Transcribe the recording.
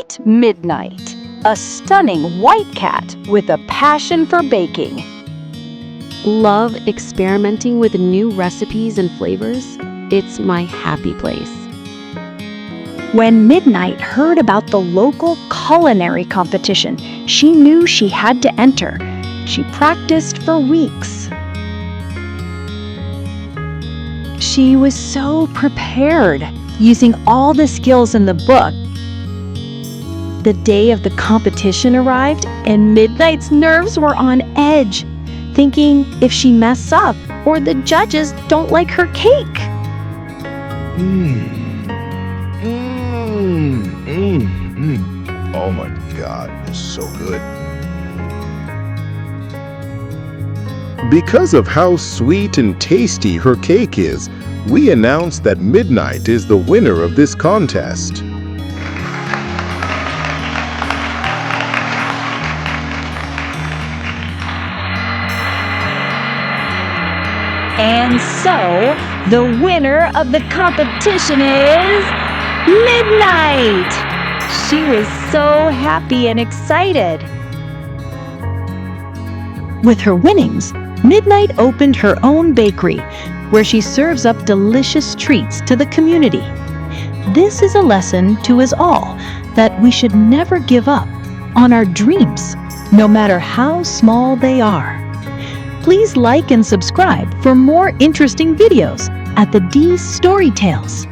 Meet Midnight, a stunning white cat with a passion for baking. Love experimenting with new recipes and flavors? It's my happy place. When Midnight heard about the local culinary competition, she knew she had to enter. She practiced for weeks. She was so prepared, using all the skills in the book. The day of the competition arrived, and Midnight's nerves were on edge, thinking if she messes up or the judges don't like her cake. Oh my God, it's so good. Because of how sweet and tasty her cake is, we announce that Midnight is the winner of this contest. And so, the winner of the competition is Midnight! She was so happy and excited. With her winnings, Midnight opened her own bakery, where she serves up delicious treats to the community. This is a lesson to us all that we should never give up on our dreams, no matter how small they are. Please like and subscribe for more interesting videos at the D's Story Tales.